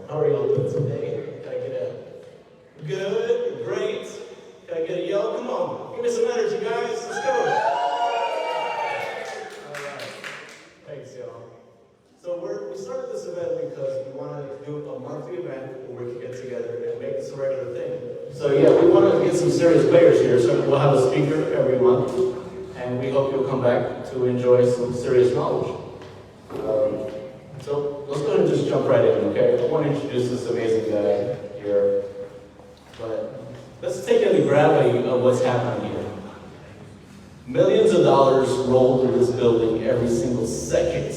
How are y'all doing today? Can I get a good, great? Can I get a yo? Come on, give me some energy, guys. Let's go. All right. Thanks, y'all. So we started this event because we want to do a monthly event where we can get together and make this a regular thing. So yeah, we want to get some serious players here. So we'll have a speaker every month, and we hope you'll come back to enjoy some serious knowledge. So let's go ahead and just jump right in, okay? I want to introduce this amazing guy here, but let's take in the gravity of what's happening here. Millions of dollars roll through this building every single second.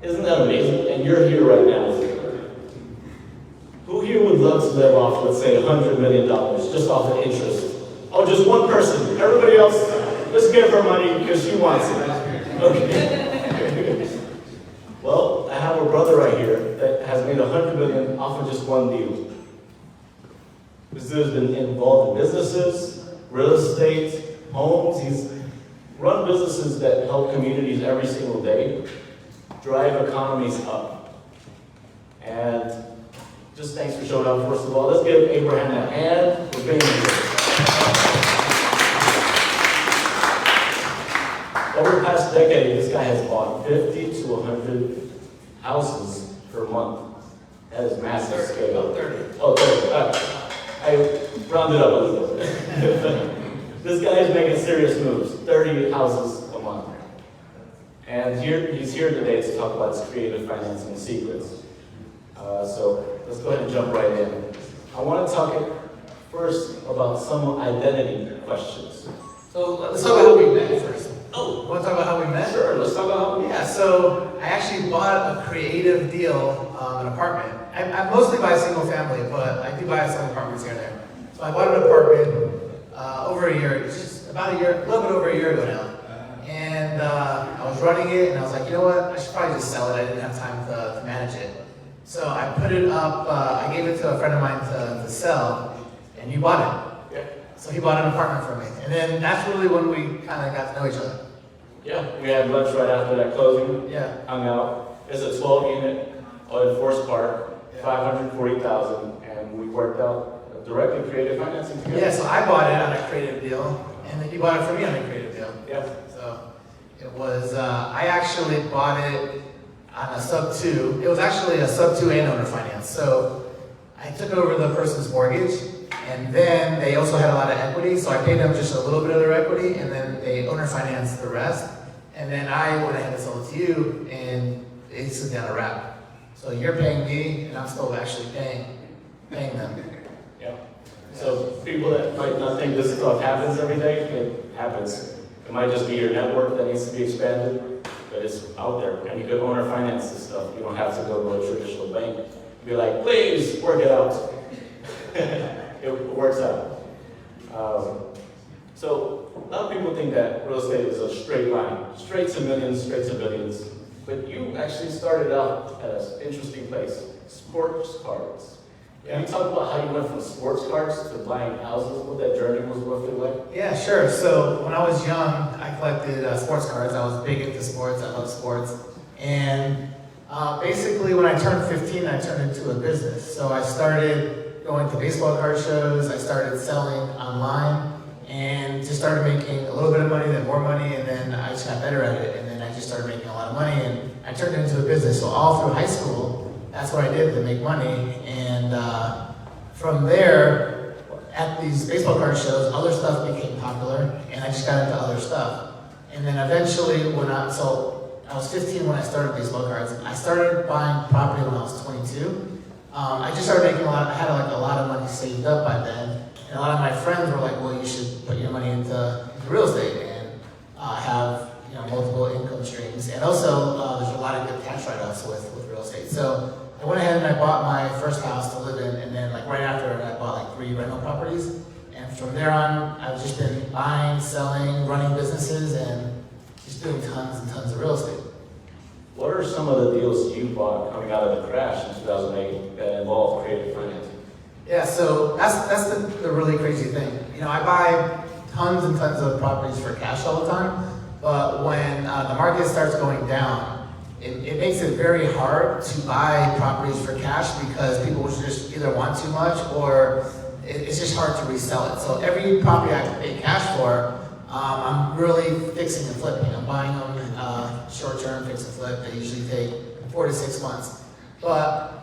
Isn't that amazing? And you're here right now. Who here would love to live off, let's say, $100 million just off of interest? Oh, just one person. Everybody else, let's give her money because she wants it. Okay. Well, I have a brother right here that has made $100 million off of just one deal. This dude has been involved in businesses, real estate, homes. He's run businesses that help communities every single day, drive economies up. And just thanks for showing up, first of all. Let's give Abraham a hand for being here. Over the past decade, this guy has bought 50 to 100 houses per month. That is massive scale. 30. Oh, 30. I rounded up a little bit. This guy is making serious moves. 30 houses a month. And he's here today to talk about his creative financing secrets. So let's go ahead and jump right in. I want to talk first about some identity questions. So let's talk about how we met first. Oh, Want to talk about how we met? sure. Let's talk about how we met. Yeah, so I actually bought a creative deal, an apartment. I mostly buy single family, but I do buy some apartments here and there. So I bought an apartment over a year, just about a year, a little bit over a year ago now. And I was running it, and I was like, you know what? I should probably just sell it. I didn't have time to manage it. So I put it up, I gave it to a friend of mine to sell, and he bought it. Yeah. So he bought an apartment for me. And then that's really when we kind of got to know each other. Yeah, we had lunch right after that closing. Yeah. Hung out. It's a 12-unit in Forest Park, $540,000, and we worked out directly creative financing together. Yeah, so I bought it on a creative deal, and then he bought it for me on a creative deal. Yeah. So it was, I actually bought it on a sub 2. It was actually a sub 2 and owner finance. So I took over the person's mortgage, and then they also had a lot of equity, so I paid them just a little bit of their equity, and then they owner financed the rest. And then I went ahead and sold it to you, and it's down a wrap. So you're paying me, and I'm still actually paying them. Yeah. So people that might not think this stuff happens every day, it happens. It might just be your network that needs to be expanded, but it's out there. And you can owner finance this stuff. You don't have to go to a traditional bank. Be like, please work it out. It works out. So a lot of people think that real estate is a straight line, straight to millions, straight to billions. But you actually started out at an interesting place, sports cards. Can you talk about how you went from sports cards to buying houses, what that journey was roughly like? Yeah, sure. So when I was young, I collected sports cards. I was big into sports. I love sports. And basically when I turned 15, I turned into a business. So I started going to baseball card shows. I started selling online and just started making a little bit of money, then more money, and then I just got better at it. And then I just started making a lot of money, and I turned it into a business. So all through high school, that's what I did to make money. And from there, at these baseball card shows, other stuff became popular, and I just got into other stuff. And then eventually, so I was 15 when I started baseball cards. I started buying property when I was 22. I just started making I had like a lot of money saved up by then. And a lot of my friends were like, well, you should put your money into real estate and have multiple income streams. And also, there's a lot of good tax write-offs with real estate. So I went ahead and I bought my first house to live in, and then like right after I bought like 3 rental properties. And from there on, I've just been buying, selling, running businesses, and just doing tons and tons of real estate. What are some of the deals you bought coming out of the crash in 2008 that involved creative financing? Yeah, so that's the really crazy thing. I buy tons and tons of properties for cash all the time, but when the market starts going down, it makes it very hard to buy properties for cash because people just either want too much or it's just hard to resell it. So every property I pay cash for, I'm really fixing and flipping. I'm buying them short-term fix and flip. They usually take 4 to 6 months. But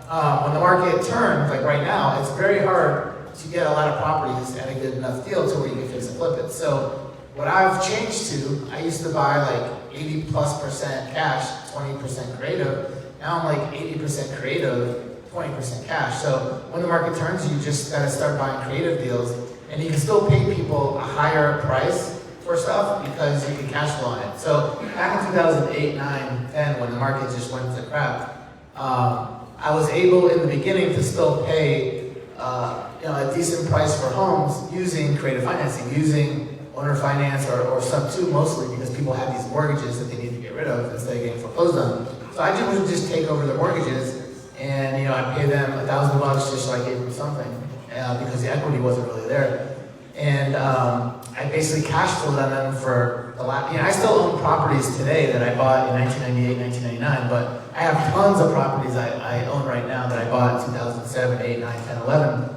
when the market turns, like right now, it's very hard to get a lot of properties at a good enough deal to where you can fix and flip it. So what I've changed to, I used to buy like 80+% cash, 20% creative. Now I'm like 80% creative, 20% cash. So when the market turns, you just gotta start buying creative deals, and you can still pay people a higher price for stuff because you can cash flow on it. So back in 2008, 9, 10, when the market just went to crap, I was able in the beginning to still pay a decent price for homes using creative financing, using owner finance or sub 2 mostly because people have these mortgages that they need to get rid of instead of getting foreclosed on. So I just would just take over the mortgages and I pay them $1,000 just so I gave them something because the equity wasn't really there. And I basically cash flowed on them for the last, I still own properties today that I bought in 1998, 1999, but I have tons of properties I own right now that I bought in 2007, 8, 9, 10, 11.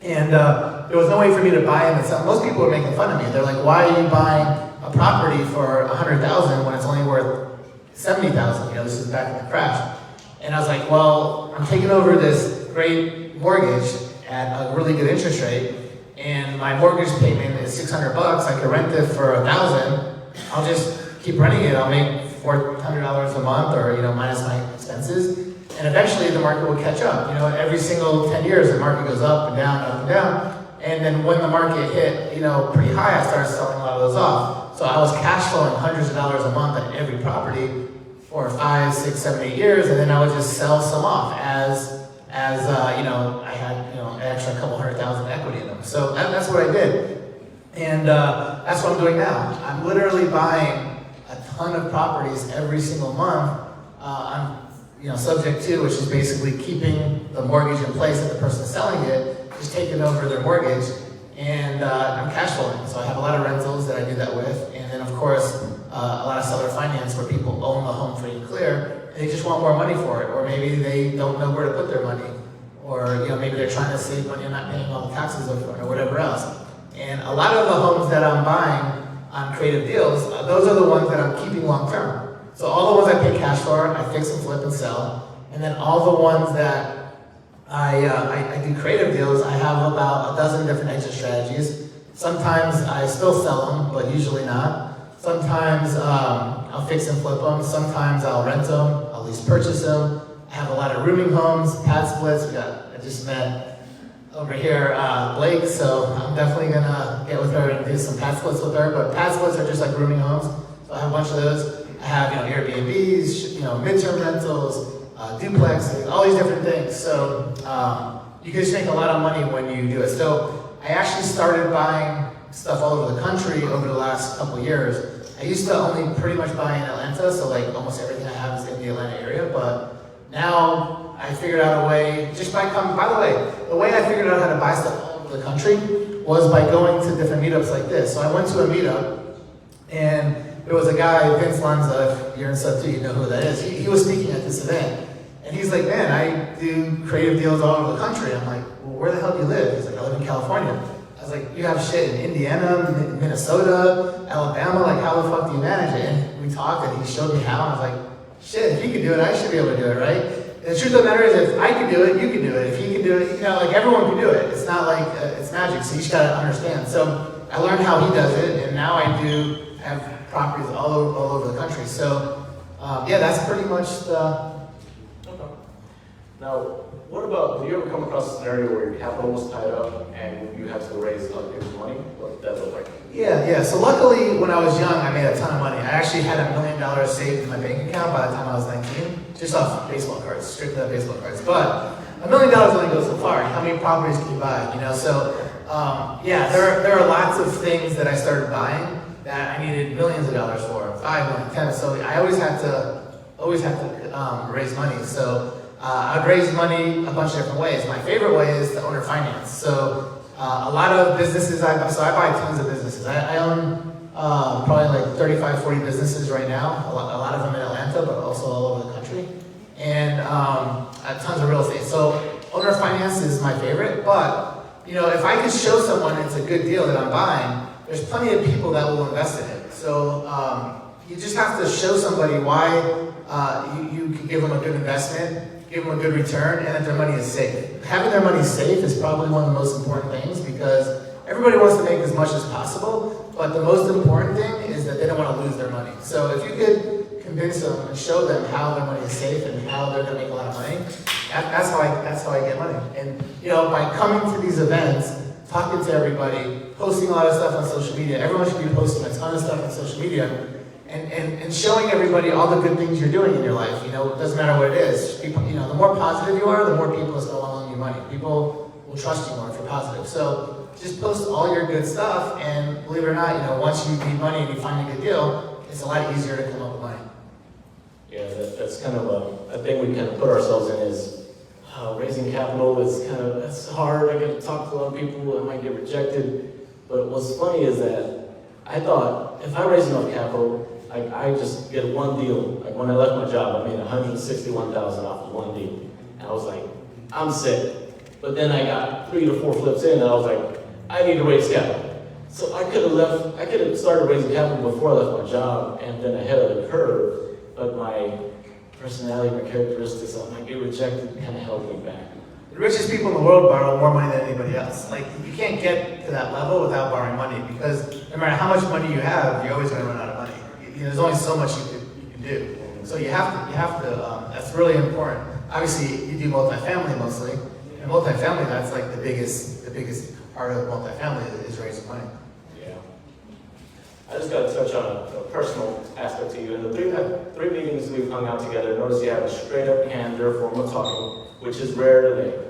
And there was no way for me to buy them and sell. Most people were making fun of me. They're like, why are you buying a property for $100,000 when it's only worth $70,000? This is back in the crash. And I was like, well, I'm taking over this great mortgage at a really good interest rate, and my mortgage payment is $600. I could rent it for $1,000. I'll just keep renting it. I'll make $400 a month, or minus my expenses. And eventually the market will catch up. Every single 10 years the market goes up and down, up and down. And then when the market hit, pretty high, I started selling a lot of those off. So I was cash flowing hundreds of dollars a month on every property for 5, 6, 7, 8 years, and then I would just sell some off as I had an extra couple $100,000 equity in them. So that's what I did, and that's what I'm doing now. I'm literally buying a ton of properties every single month. I'm subject to, which is basically keeping the mortgage in place that the person selling it, just taking over their mortgage, and I'm cash flowing. So I have a lot of rentals that I do that with, and then of course a lot of seller finance where people own the home free and clear, and they just want more money for it, or maybe they don't know where to put their money, or maybe they're trying to save money and not paying all the taxes up front, or whatever else. And a lot of the homes that I'm buying on creative deals, those are the ones that I'm keeping long term. So all the ones I pay cash for, I fix and flip and sell, and then all the ones that I do creative deals, I have about a dozen different exit strategies. Sometimes I still sell them, but usually not. Sometimes I'll fix and flip them. Sometimes I'll rent them. I'll lease purchase them. I have a lot of rooming homes, pad splits. I just met over here Blake, so I'm definitely gonna get with her and do some pad splits with her. But pad splits are just like rooming homes, so I have a bunch of those. I have Airbnbs, midterm rentals, duplexes, all these different things. So you can just make a lot of money when you do it. So I actually started buying stuff all over the country over the last couple of years. I used to only pretty much buy in Atlanta, so like almost everything I have is in the Atlanta area. But now I figured out a way, by the way I figured out how to buy stuff all over the country was by going to different meetups like this. So I went to a meetup, and there was a guy, Vince Lanza, if you're in sub 2, you know who that is. He was speaking at this event, and he's like, man, I do creative deals all over the country. I'm like, well, where the hell do you live? He's like, I live in California. I was like, you have shit in Indiana, Minnesota, Alabama, like how the fuck do you manage it? And we talked, and he showed me how, and I was like, shit, if he can do it, I should be able to do it, right? And the truth of the matter is, if I can do it, you can do it. If he can do it, everyone can do it. It's not like it's magic, so you just gotta understand. So I learned how he does it, and now I do have properties all over the country. So that's pretty much the... Okay. Now, what about, do you ever come across a scenario where your capital was tied up and you had to raise extra money? What did that look like? Yeah. So luckily, when I was young, I made a ton of money. I actually had $1 million saved in my bank account by the time I was 19, just off baseball cards, strictly on baseball cards. But $1 million only goes so far. How many properties can you buy? So there are lots of things that I started buying that I needed millions of dollars for, 5 million, 10. So I always had to raise money. So I'd raise money a bunch of different ways. My favorite way is the owner finance. So a lot of businesses, I buy tons of businesses. I own probably like 35, 40 businesses right now, a lot of them in Atlanta, but also all over the country, and tons of real estate. So owner finance is my favorite, but if I can show someone it's a good deal that I'm buying, there's plenty of people that will invest in it. So you just have to show somebody why you can give them a good investment, give them a good return, and that their money is safe. Having their money safe is probably one of the most important things because everybody wants to make as much as possible, but the most important thing is that they don't want to lose their money. So if you could convince them and show them how their money is safe and how they're going to make a lot of money, that's how I get money. And by coming to these events, talking to everybody, posting a lot of stuff on social media, everyone should be posting a ton of stuff on social media, and showing everybody all the good things you're doing in your life. It doesn't matter what it is. People, the more positive you are, the more people is going to loan you money. People will trust you more if you're positive. So just post all your good stuff, and believe it or not, once you need money and you find a good deal, it's a lot easier to come up with money. Yeah, that's kind of a thing we kind of put ourselves in is raising capital is that's hard. I got to talk to a lot of people, I might get rejected. But what's funny is that I thought if I raise enough capital, I just get one deal. Like when I left my job, I made $161,000 off of one deal. And I was like, I'm sick. But then I got 3 to 4 flips in, and I was like, I need to raise capital. So I could have started raising capital before I left my job and then ahead of the curve, but my personality, my characteristics, I might get rejected, kind of held me back. The richest people in the world borrow more money than anybody else. Like, you can't get to that level without borrowing money because no matter how much money you have, you're always going to run out of money. There's only so much you can do. So you have to, that's really important. Obviously, you do multifamily mostly, and multifamily, that's like the biggest part of multifamily is raising money. Yeah. I just got to touch on a personal aspect to you. In the three meetings we've hung out together, notice you have a straight up candor, formal talking, which is rare today.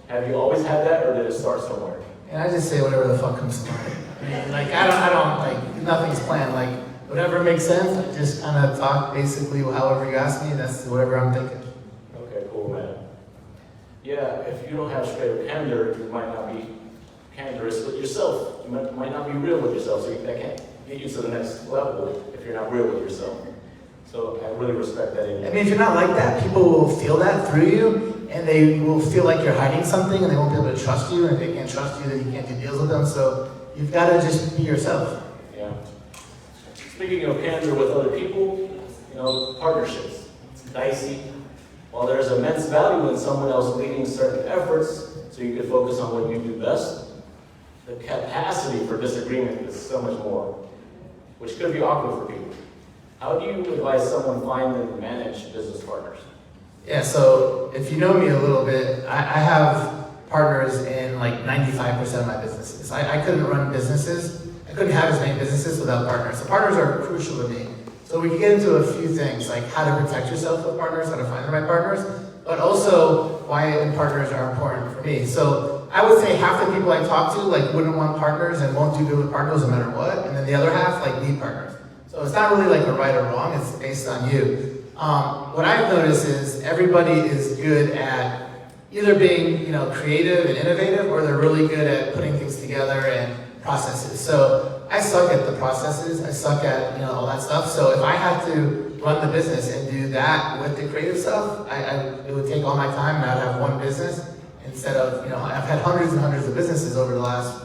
Have you always had that, or did it start somewhere? And I just say whatever the fuck comes to mind. I mean, like, I don't, like, nothing's planned. Like, whatever makes sense, I just kind of talk basically however you ask me, that's whatever I'm thinking. Okay, cool, man. Yeah, if you don't have straight up candor, you might not be candorous with yourself. You might not be real with yourself, so that can't get you to the next level if you're not real with yourself. So I really respect that in you. I mean, if you're not like that, people will feel that through you, and they will feel like you're hiding something, and they won't be able to trust you, and if they can't trust you, then you can't do deals with them, so you've got to just be yourself. Yeah. Speaking of candor with other people, partnerships. It's dicey. While there's immense value in someone else leading certain efforts, so you can focus on what you do best, the capacity for disagreement is so much more, which could be awkward for people. How do you advise someone find and manage business partners? Yeah, so if you know me a little bit, I have partners in like 95% of my businesses. I couldn't run businesses, I couldn't have as many businesses without partners. So partners are crucial to me. So we can get into a few things, like how to protect yourself with partners, how to find the right partners, but also why partners are important for me. So I would say half the people I talk to wouldn't want partners and won't do good with partners no matter what, and then the other half need partners. So it's not really like a right or wrong, it's based on you. What I've noticed is everybody is good at either being creative and innovative, or they're really good at putting things together and processes. So I suck at the processes, I suck at all that stuff. So if I had to run the business and do that with the creative stuff, it would take all my time, and I'd have one business instead of, I've had hundreds and hundreds of businesses over the last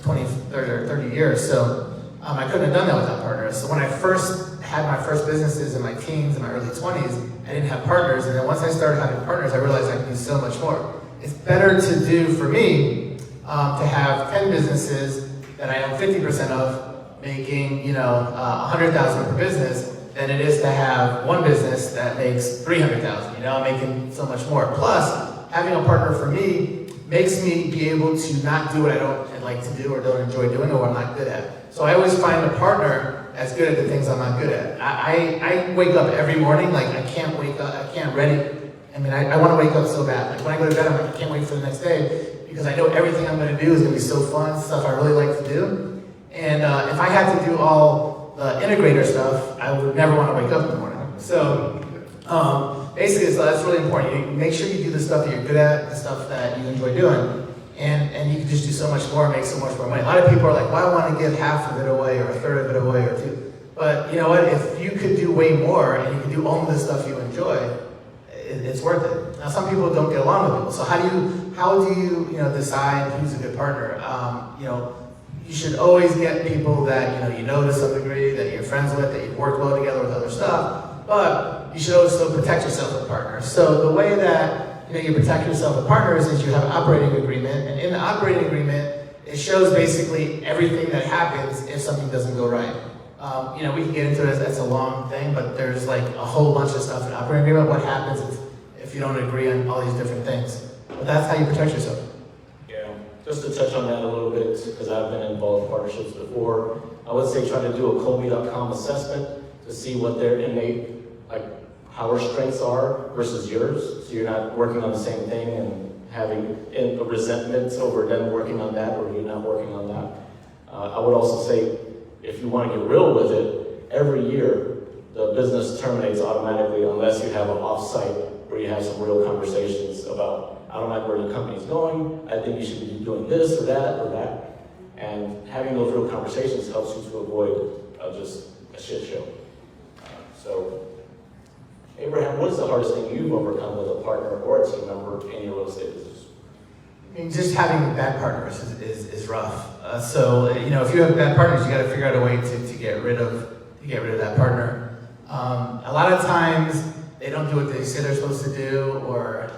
20, 30 years. So I couldn't have done that without partners. So when I first had my first businesses in my teens and my early 20s, I didn't have partners. And then once I started having partners, I realized I could do so much more. It's better to do, for me, to have 10 businesses that I own 50% of, making, $100,000 per business, than it is to have one business that makes $300,000. I'm making so much more. Plus, having a partner for me makes me be able to not do what I don't like to do or don't enjoy doing or what I'm not good at. So I always find a partner that's good at the things I'm not good at. I wake up every morning, I can't wake up, I can't ready. I mean, I want to wake up so bad. When I go to bed, I'm like, I can't wait for the next day because I know everything I'm going to do is going to be so fun, stuff I really like to do. And if I had to do all the integrator stuff, I would never want to wake up in the morning. So basically, so that's really important. You make sure you do the stuff that you're good at, the stuff that you enjoy doing. and you can just do so much more, make so much more money. A lot of people are like, well, I want to give half of it away or a third of it away or two. But you know what? If you could do way more and you can do only the stuff you enjoy, it's worth it. Now, some people don't get along with people. So how do you decide who's a good partner? You should always get people that you know to some degree, that you're friends with, that you've worked well together with other stuff. But you should also protect yourself with partners. So the way that you protect yourself with partners is you have an operating agreement, and in the operating agreement, it shows basically everything that happens if something doesn't go right. We can get into it, that's a long thing, but there's like a whole bunch of stuff in the operating agreement. What happens if you don't agree on all these different things? But that's how you protect yourself. Yeah, just to touch on that a little bit, because I've been involved in partnerships before, I would say try to do a Colby.com assessment to see what their innate, how our strengths are versus yours, so you're not working on the same thing and having a resentment over them working on that or you not working on that. I would also say, if you want to get real with it, every year the business terminates automatically unless you have an off-site where you have some real conversations about, I don't like where the company's going, I think you should be doing this or that. And having those real conversations helps you to avoid just a shit show. So, Abraham, what is the hardest thing you've overcome with a partner or a team member in your real estate business? I mean, just having bad partners is rough. If you have bad partners, you got to figure out a way to get rid of that partner. A lot of times they don't do what they say they're supposed to do, or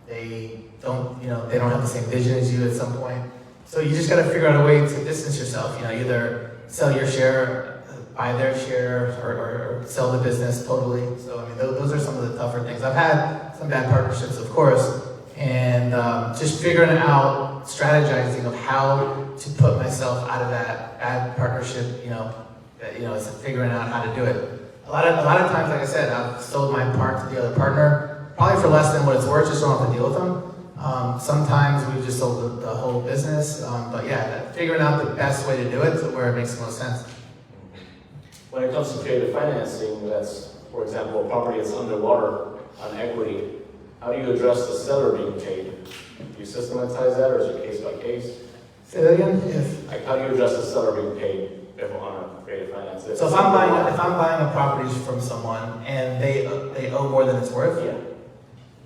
they don't have the same vision as you at some point. So you just got to figure out a way to distance yourself. Either sell your share, buy their share, or sell the business totally. So I mean, those are some of the tougher things. I've had some bad partnerships, of course. And just figuring out, strategizing of how to put myself out of that bad partnership, it's figuring out how to do it. A lot of times, like I said, I've sold my part to the other partner, probably for less than what it's worth, just don't have to deal with them. Sometimes we've just sold the whole business, but yeah, figuring out the best way to do it to where it makes the most sense. When it comes to creative financing, that's, for example, a property that's underwater on equity, how do you address the seller being paid? Do you systematize that, or is it case by case? Say that again? How do you address the seller being paid if on a creative finance? So if I'm buying a property from someone and they owe more than it's worth, yeah.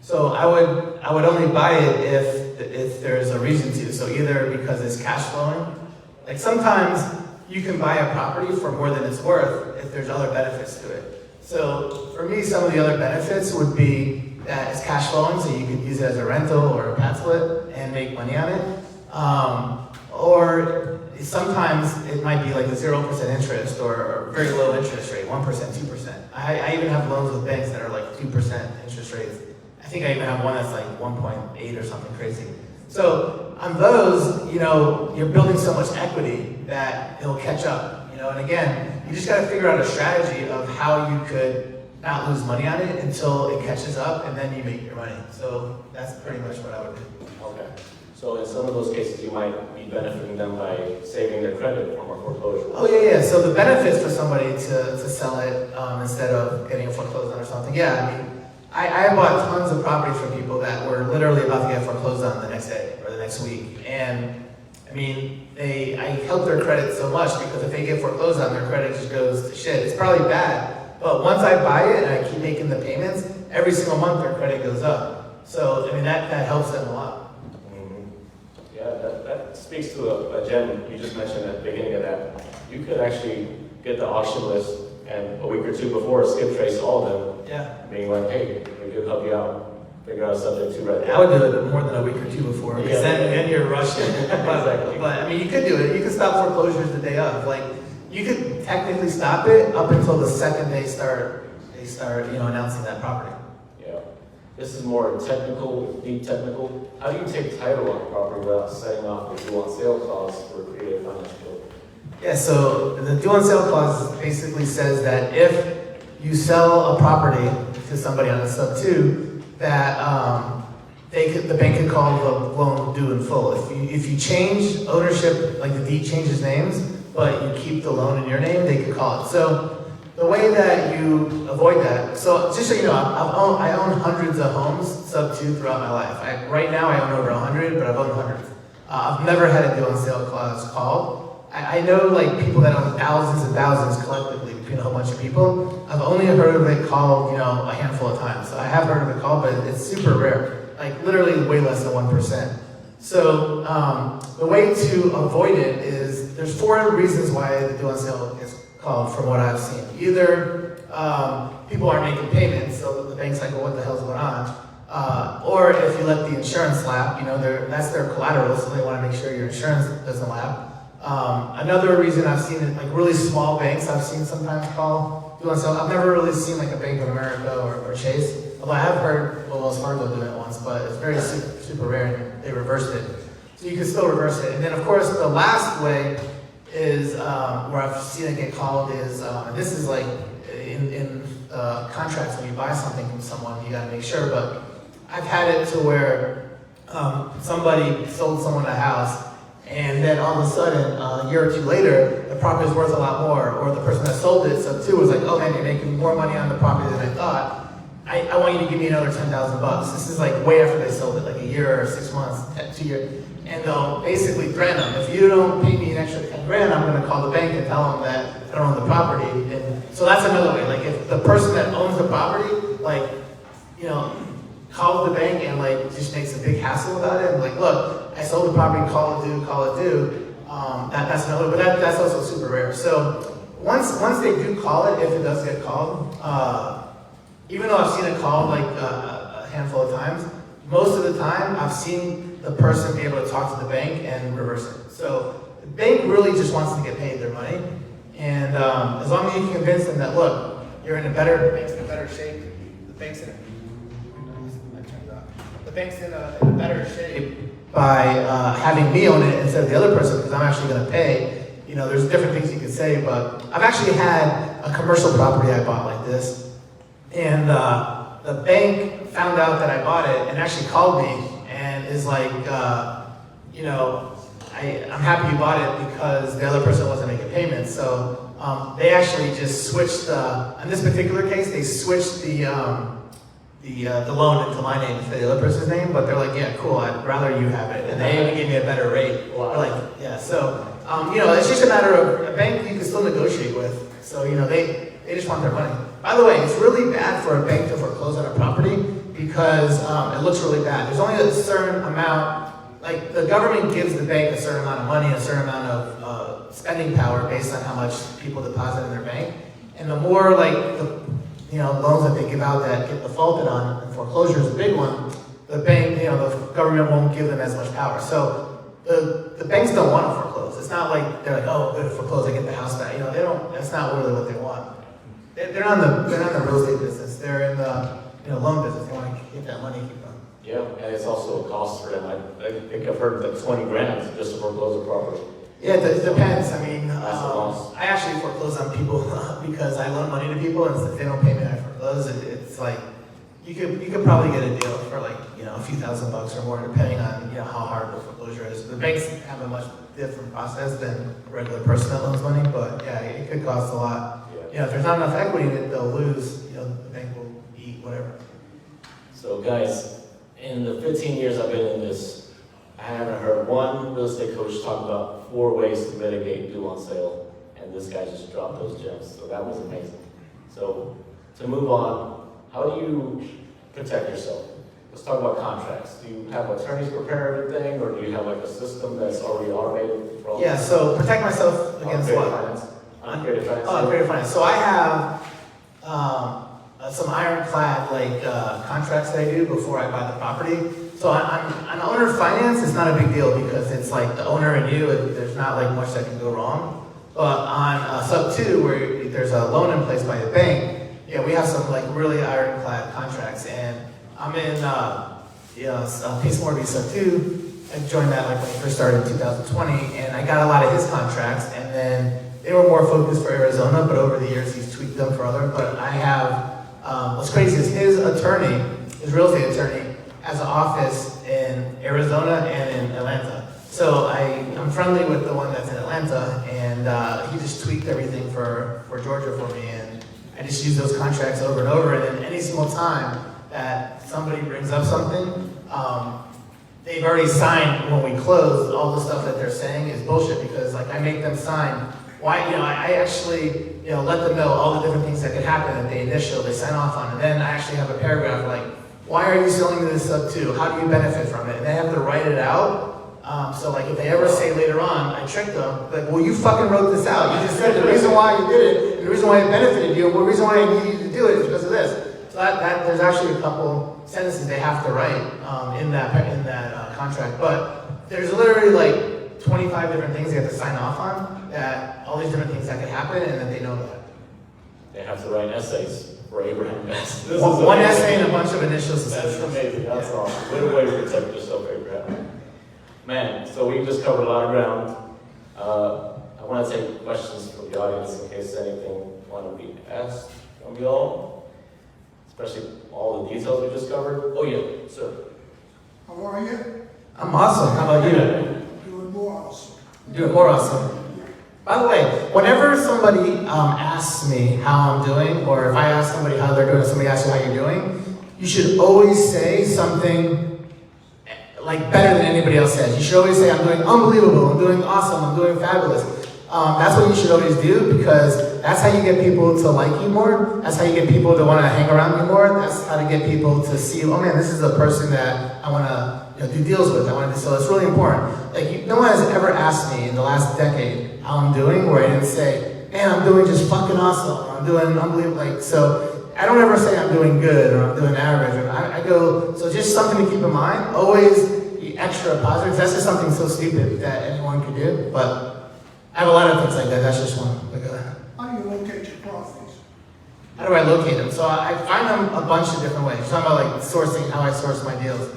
So I would only buy it if there's a reason to. So either because it's cash flowing, like sometimes you can buy a property for more than it's worth if there's other benefits to it. So for me, some of the other benefits would be that it's cash flowing, so you could use it as a rental or a pad split and make money on it. Or sometimes it might be like a 0% interest or a very low interest rate, 1%, 2%. I even have loans with banks that are like 2% interest rates. I think I even have one that's like 1.8 or something crazy. So on those, you're building so much equity that it'll catch up. And again, you just got to figure out a strategy of how you could not lose money on it until it catches up, and then you make your money. So that's pretty much what I would do. Okay. So in some of those cases, you might be benefiting them by saving their credit from a foreclosure. Oh yeah. So the benefits for somebody to sell it instead of getting a foreclosed on or something. Yeah, I mean, I bought tons of properties from people that were literally about to get foreclosed on the next day or the next week, and I mean, I helped their credit so much because if they get foreclosed on, their credit just goes to shit. It's probably bad. But once I buy it and I keep making the payments, every single month their credit goes up. So, I mean, that helps them a lot. Mm-hmm. Yeah, that speaks to a gem you just mentioned at the beginning of that. You could actually get the auction list and a week or two before skip trace all of them. Yeah. Being like, hey, we could help you out. Figure out a subject to right now. I would do it more than a week or two before, because then you're rushing. Exactly. But I mean, you could do it. You could stop foreclosures the day of. Like, you could technically stop it up until the second they start announcing that property. Yeah. This is more technical, deep technical. How do you take title on a property without setting off the due on sale clause for creative financial? Yeah, so the due on sale clause basically says that if you sell a property to somebody on a sub-2, that the bank can call the loan due in full. If you change ownership, like the deed changes names, but you keep the loan in your name, they could call it. So the way that you avoid that, so just so you know, I own hundreds of homes, sub-2, throughout my life. Right now I own over 100, but I've owned hundreds. I've never had a deal on sale clause called. I know like people that own thousands and thousands collectively between a whole bunch of people. I've only heard of it called, a handful of times. So I have heard of it called, but it's super rare. Like literally way less than 1%. So the way to avoid it is, there's 4 reasons why the deal on sale is called from what I've seen. Either people aren't making payments, so the bank's like, well, what the hell's going on? Or if you let the insurance lap, that's their collateral, so they want to make sure your insurance doesn't lap. Another reason I've seen it, like really small banks, I've seen sometimes call deal on sale. I've never really seen like a Bank of America or Chase, although I have heard Wells Fargo do it once, but it's very super, super rare, and they reversed it. So you can still reverse it. And then of course the last way is where I've seen it get called is, this is like in contracts when you buy something from someone, you gotta make sure, but I've had it to where somebody sold someone a house, and then all of a sudden, a year or 2 later, the property is worth a lot more, or the person that sold it, sub-2, was like, oh man, you're making more money on the property than I thought. I want you to give me another $10,000. This is like way after they sold it, like a year or 6 months, 2 years. And they'll basically threaten them. If you don't pay me an extra 10 grand, I'm gonna call the bank and tell them that I don't own the property. And so that's another way. Like if the person that owns the property, calls the bank and just makes a big hassle about it, and look, I sold the property, call it due. That's another, but that's also super rare. So once they do call it, if it does get called, even though I've seen it called a handful of times, most of the time I've seen the person be able to talk to the bank and reverse it. So the bank really just wants to get paid their money, and as long as you can convince them that, look, the bank's in a better shape, the bank's in a better shape by having me own it instead of the other person, because I'm actually going to pay. There's different things you could say, but I've actually had a commercial property I bought like this, and the bank found out that I bought it and actually called me and is like, I'm happy you bought it because the other person wasn't making payments. So they actually just switched in this particular case, they switched the loan into my name instead of the other person's name, but they're like, yeah, cool, I'd rather you have it. And they even gave me a better rate. Wow. So, it's just a matter of, a bank you can still negotiate with. So, they just want their money. By the way, it's really bad for a bank to foreclose on a property because it looks really bad. There's only a certain amount, the government gives the bank a certain amount of money, a certain amount of spending power based on how much people deposit in their bank. And the more loans that they give out that get defaulted on, and foreclosure is a big one, the bank, the government won't give them as much power. So the banks don't want to foreclose. It's not like they're like, oh, good, foreclose, I get the house back. They don't. That's not really what they want. They're not in the real estate business. They're in the loan business. They want to get that money, keep them. Yeah, and it's also a cost for them. I think I've heard that 20 grand just to foreclose a property. Yeah, it depends. I mean, I actually foreclose on people because I loan money to people, and if they don't pay me, I foreclose. It's like you could probably get a deal for a few $1,000s or more, depending on how hard the foreclosure is. The banks have a much different process than a regular person that loans money, but yeah, it could cost a lot. Yeah. If there's not enough equity in it, they'll lose. The bank will eat whatever. So guys, in the 15 years I've been in this, I haven't heard one real estate coach talk about 4 ways to mitigate due on sale, and this guy just dropped those gems, so that was amazing. So, to move on, how do you protect yourself? Let's talk about contracts. Do you have attorneys prepare everything, or do you have a system that's already automated? For all Yeah, so protect myself against what? Creative finance. Oh, creative finance. So I have some ironclad contracts that I do before I buy the property. So on owner finance, it's not a big deal because it's the owner and you, there's not much that can go wrong. But on sub-2, where there's a loan in place by the bank, yeah, we have some really ironclad contracts. And I'm in Peace Mortgage sub-2. I joined that when it first started in 2020, and I got a lot of his contracts, and then they were more focused for Arizona, but over the years he's tweaked them for other. But I have, what's crazy is his attorney, his real estate attorney, has an office in Arizona and in Atlanta. So I'm friendly with the one that's in Atlanta, and he just tweaked everything for Georgia for me, and I just use those contracts over and over, and then any single time that somebody brings up something, they've already signed when we close. All the stuff that they're saying is bullshit because like I make them sign. Why, I actually, let them know all the different things that could happen that they sign off on, and then I actually have a paragraph like, why are you selling this stuff too? How do you benefit from it? And they have to write it out. So like if they ever say later on, I tricked them, like, well, you fucking wrote this out. You just said the reason why you did it, and the reason why it benefited you, and the reason why I needed you to do it is because of this. So that there's actually a couple sentences they have to write in that contract. But there's literally like 25 different things they have to sign off on, that all these different things that could happen, and that they know that. They have to write essays for Abraham Best. One essay and a bunch of initials. That's amazing. That's awesome. Way to way to protect yourself, Abraham. Man, so we just covered a lot of ground. I want to take questions from the audience in case anything want to be asked from you all, especially all the details we just covered. Oh yeah, sir. How are you? I'm awesome. How about you? Doing more awesome. Doing more awesome. By the way, whenever somebody asks me how I'm doing, or if I ask somebody how they're doing, somebody asks you how you're doing, you should always say something like better than anybody else says. You should always say, I'm doing unbelievable, I'm doing awesome, I'm doing fabulous. That's what you should always do, because that's how you get people to like you more. That's how you get people to want to hang around you more. That's how to get people to see, oh man, this is a person that I want to do deals with. So it's really important. Like no one has ever asked me in the last decade how I'm doing, where I didn't say, man, I'm doing just fucking awesome, or I'm doing unbelievable. So I don't ever say I'm doing good or I'm doing average. Or I go, so just something to keep in mind. Always be extra positive. That's just something so stupid that anyone could do. But I have a lot of things like that. That's just one. How do you locate your properties? How do I locate them? So I find them a bunch of different ways. You're talking about like sourcing, how I source my deals.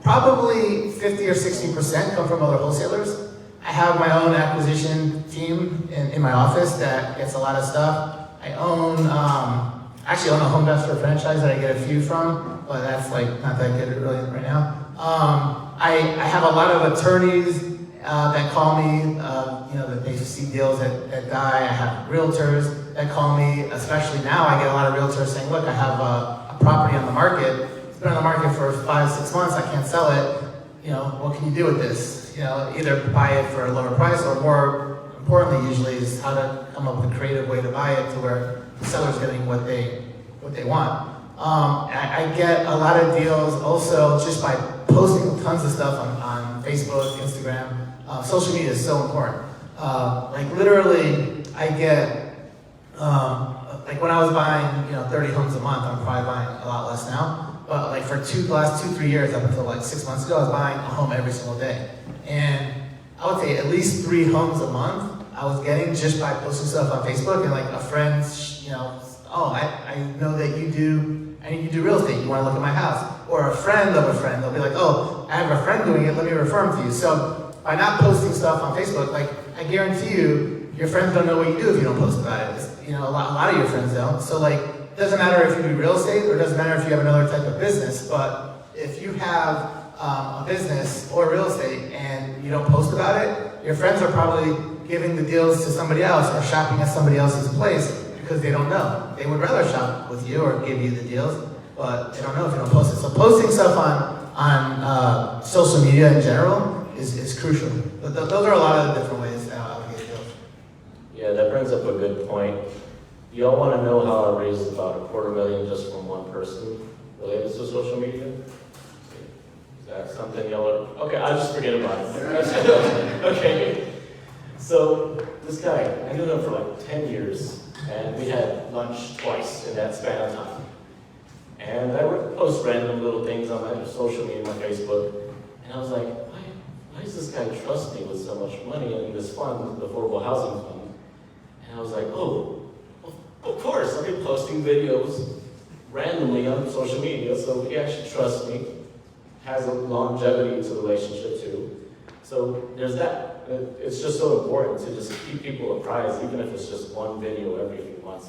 Probably 50 or 60% come from other wholesalers. I have my own acquisition team in my office that gets a lot of stuff. I actually own a home investor franchise that I get a few from, but that's like not that good really right now. I have a lot of attorneys that call me, that they see deals that die. I have realtors that call me, especially now I get a lot of realtors saying, look, I have a property on the market. It's been on the market for 5-6 months, I can't sell it. What can you do with this? Either buy it for a lower price, or more importantly usually is how to come up with a creative way to buy it to where the seller's getting what they want. I get a lot of deals also just by posting tons of stuff on Facebook, Instagram. Social media is so important. Like literally, I get, like when I was buying, 30 homes a month, I'm probably buying a lot less now. But like for the last 2-3 years, up until like 6 months ago, I was buying a home every single day. And I would say at least 3 homes a month I was getting just by posting stuff on Facebook. And like a friend, oh, I know that you do real estate, you want to look at my house. Or a friend of a friend, they'll be like, oh, I have a friend doing it, let me refer them to you. So by not posting stuff on Facebook, like I guarantee you, your friends don't know what you do if you don't post about it. A lot of your friends don't. So like, it doesn't matter if you do real estate, or it doesn't matter if you have another type of business, but if you have a business or real estate and you don't post about it, your friends are probably giving the deals to somebody else or shopping at somebody else's place because they don't know. They would rather shop with you or give you the deals, but they don't know if you don't post it. So posting stuff on social media in general is crucial. But those are a lot of the different ways I would get deals. Yeah, that brings up a good point. Y'all want to know how I raised about $250,000 just from one person related to social media? Is that something y'all are... Okay, I'll just forget about it. Okay. So, this guy, I knew him for like 10 years, and we had lunch twice in that span of time. And I would post random little things on my social media, my Facebook, and I was like, why does this guy trust me with so much money in this fund, the Affordable Housing Fund? And I was like, oh, of course, I've been posting videos randomly on social media, so he actually trusts me, has a longevity to the relationship too. So there's that. It's just so important to just keep people apprised, even if it's just one video every few months.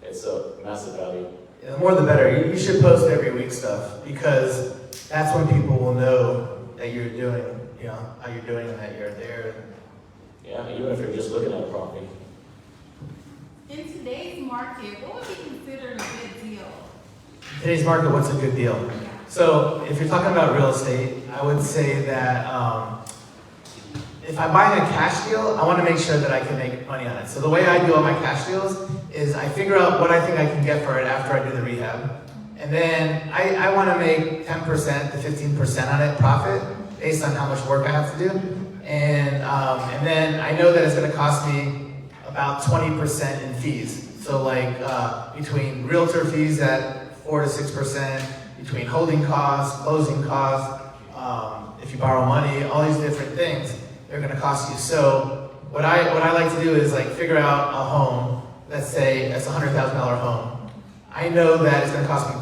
It's a massive value. Yeah, the more the better. You should post every week stuff, because that's when people will know that you're doing, how you're doing and that you're there. Yeah, even if you're just looking at a property. In today's market, what would be considered a good deal? Today's market, what's a good deal? Yeah. So if you're talking about real estate, I would say that if I'm buying a cash deal, I want to make sure that I can make money on it. So the way I do all my cash deals is I figure out what I think I can get for it after I do the rehab. And then I want to make 10% to 15% on it profit based on how much work I have to do. And then I know that it's going to cost me about 20% in fees. So like between realtor fees at 4 to 6%, between holding costs, closing costs, if you borrow money, all these different things, they're going to cost you. So what I like to do is like figure out a home. Let's say it's a $100,000 home. I know that it's going to cost me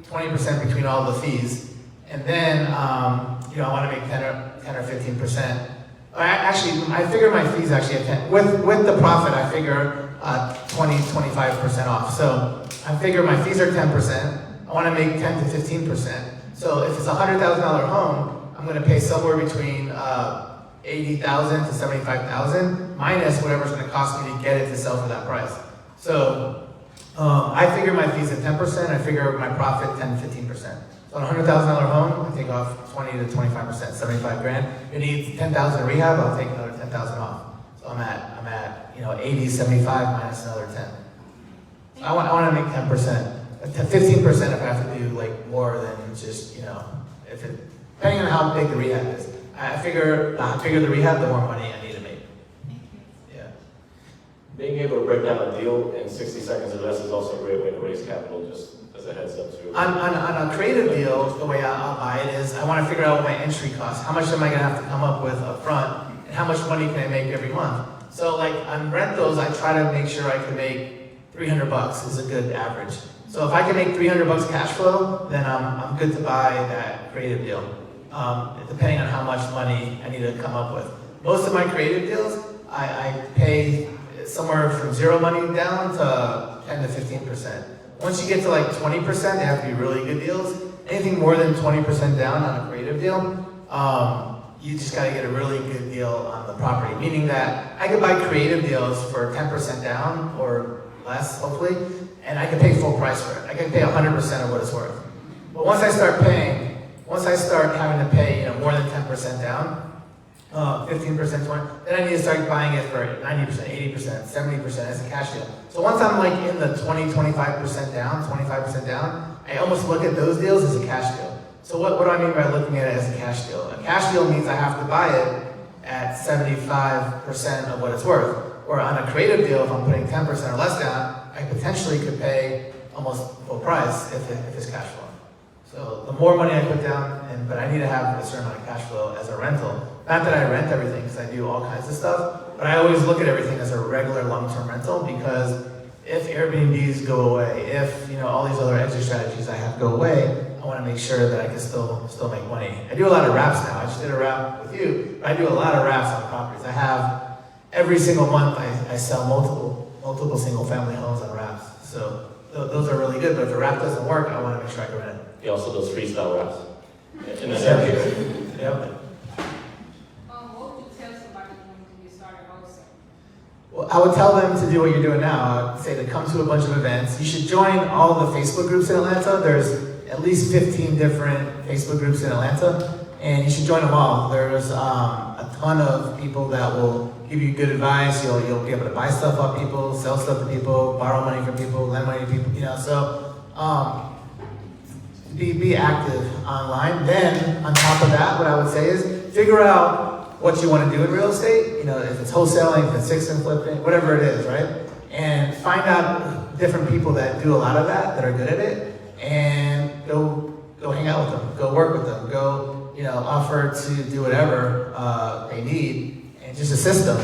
20% between all the fees, and then I want to make 10 or 15%. I figure my fees actually at 10. With the profit, I figure 25% off. So I figure my fees are 10%. I want to make 10 to 15%. So if it's a $100,000 home, I'm going to pay somewhere between $80,000 to $75,000 minus whatever's going to cost me to get it to sell for that price. So I figure my fees at 10%. I figure my profit 10 to 15%. So on a $100,000 home, I take off 20 to 25%, 75 grand. If you need 10,000 rehab, I'll take another 10,000 off. So I'm at 80, 75 minus another 10. So I want to make 10%. 15% if I have to do like more than just, depending on how big the rehab is. I figure the bigger the rehab, the more money I need to make. Yeah. Being able to break down a deal in 60 seconds or less is also a great way to raise capital, just as a heads up too. On a creative deal, the way I'll buy it is I want to figure out what my entry costs. How much am I going to have to come up with up front? And how much money can I make every month? So like on rentals, I try to make sure I can make $300 is a good average. So if I can make $300 cash flow, then I'm good to buy that creative deal. Depending on how much money I need to come up with. Most of my creative deals, I pay somewhere from zero money down to 10 to 15%. Once you get to like 20%, they have to be really good deals. Anything more than 20% down on a creative deal, you just gotta get a really good deal on the property. Meaning that I could buy creative deals for 10% down or less, hopefully, and I can pay full price for it. I can pay 100% of what it's worth. But once I start having to pay more than 10% down, 15%, 20%, then I need to start buying it for 90%, 80%, 70% as a cash deal. So once I'm like in the 20, 25% down, 25% down, I almost look at those deals as a cash deal. So what do I mean by looking at it as a cash deal? A cash deal means I have to buy it at 75% of what it's worth. Or on a creative deal, if I'm putting 10% or less down, I potentially could pay almost full price if it's cash flow. So the more money I put down, but I need to have a certain amount of cash flow as a rental. Not that I rent everything, because I do all kinds of stuff, but I always look at everything as a regular long-term rental, because if Airbnbs go away, if all these other exit strategies I have go away, I want to make sure that I can still make money. I do a lot of wraps now. I just did a wrap with you, but I do a lot of wraps on properties. I have every single month I sell multiple single-family homes on wraps. So those are really good. But if the wrap doesn't work, I want to make sure I can rent it. He also does freestyle wraps in the area. Yep. What would you tell somebody when you started wholesale? Well, I would tell them to do what you're doing now. I would say to come to a bunch of events. You should join all the Facebook groups in Atlanta. There's at least 15 different Facebook groups in Atlanta, and you should join them all. There's a ton of people that will give you good advice. You'll be able to buy stuff off people, sell stuff to people, borrow money from people, lend money to people. So be active online. Then on top of that, what I would say is figure out what you want to do in real estate. If it's wholesaling, if it's fix and flipping, whatever it is, right? And find out different people that do a lot of that are good at it, and go hang out with them, go work with them, go offer to do whatever they need, and just assist them,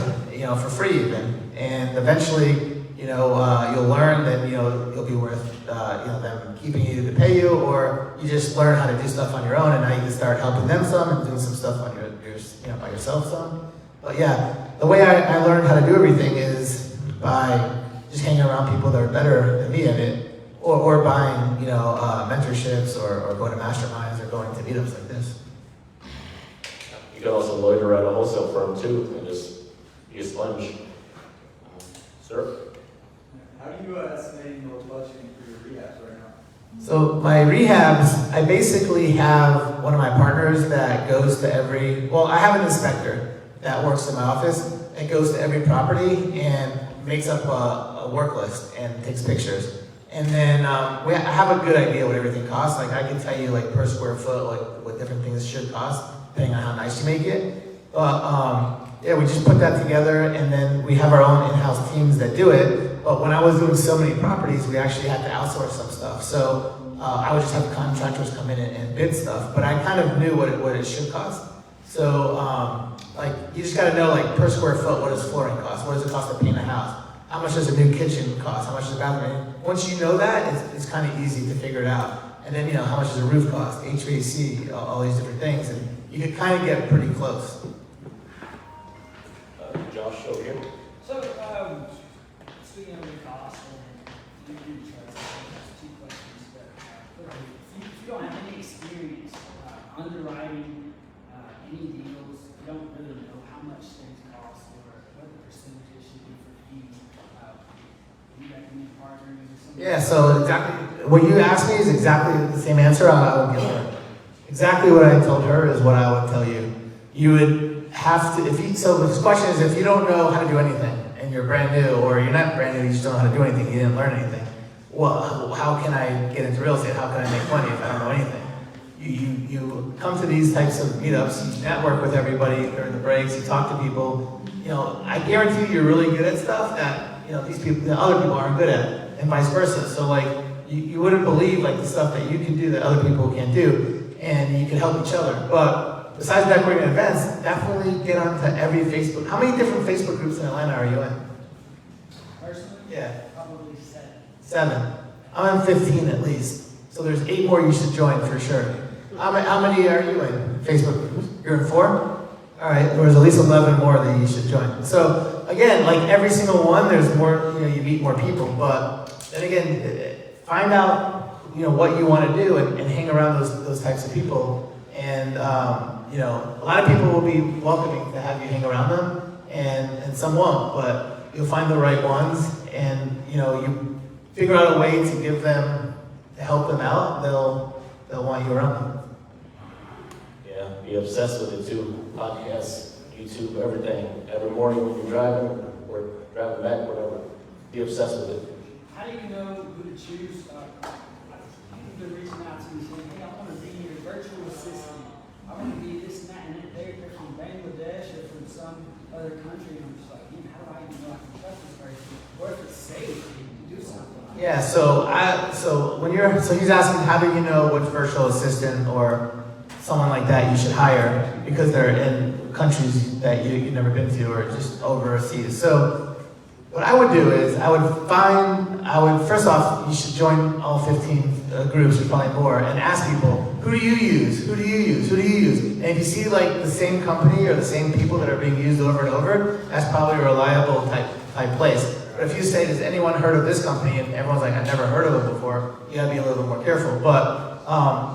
for free even. And eventually, you'll learn that you'll be worth them keeping you to pay you, or you just learn how to do stuff on your own, and now you can start helping them some and doing some stuff on by yourself some. But yeah, the way I learned how to do everything is by just hanging around people that are better than me at it, or buying mentorships, or going to masterminds, or going to meetups like this. You can also loiter at a wholesale firm too, and just be a sponge. Sir? you estimating or budgeting for your rehabs right now? So my rehabs, I basically have one of my partners that goes to I have an inspector that works in my office and goes to every property and makes up a work list and takes pictures. And then I have a good idea what everything costs. Like I can tell you like per square foot, like what different things should cost, depending on how nice you make it. But yeah, we just put that together and then we have our own in-house teams that do it. But when I was doing so many properties, we actually had to outsource some stuff. So I would just have contractors come in and bid stuff, but I kind of knew what it should cost. So like you just gotta know like per square foot, what does flooring cost? What does it cost to paint a house? How much does a new kitchen cost? How much does a bathroom? And once you know that, it's kind of easy to figure it out. And then how much does a roof cost? HVAC, all these different things, and you can kind of get pretty close. Josh, over here. So, speaking of the cost, and you can try to ask 2 questions, but if you don't have any experience underwriting any deals, you don't really know how much things cost or what the percentages should be for fees. You recommend partnering with somebody? Yeah, so exactly what you asked me is exactly the same answer I would give her. Exactly what I told her is what I would tell you. You would have to, so the question is if you don't know how to do anything and you're brand new or you're not brand new, you just don't know how to do anything, you didn't learn anything. Well, how can I get into real estate? How can I make money if I don't know anything? You come to these types of meetups, you network with everybody during the breaks, you talk to people. I guarantee you're really good at stuff that these people, the other people aren't good at, and vice versa. So like you wouldn't believe like the stuff that you can do that other people can't do, and you can help each other. But besides decorating events, definitely get onto every Facebook. How many different Facebook groups in Atlanta are you in? Personally? Yeah. Probably 7. 7. I'm in 15 at least. So there's 8 more you should join for sure. How many are you in Facebook groups? You're in 4? All right, there's at least 11 more that you should join. So again, like every single one, there's more, you meet more people. But then again, find out, what you want to do and hang around those types of people. And, a lot of people will be welcoming to have you hang around them and some won't, but you'll find the right ones and, you figure out a way to help them out, they'll want you around them. Yeah, be obsessed with it too. Podcasts, YouTube, everything. Every morning when you're driving or driving back, whatever. Be obsessed with it. How do you know who to choose? You've been reaching out to me saying, hey, I want to be your virtual assistant. I want to be this and that, and they're from Bangladesh or from some other country. And I'm just like, how do I even know I can trust this person? Or if it's safe to do something like that? Yeah, so he's asking how do you know which virtual assistant or someone like that you should hire because they're in countries that you've never been to or just overseas. So what I would do is first off, you should join all 15 groups or probably more and ask people, who do you use? Who do you use? Who do you use? And if you see like the same company or the same people that are being used over and over, that's probably a reliable type place. But if you say, has anyone heard of this company? And everyone's like, I've never heard of it before, you gotta be a little bit more careful. But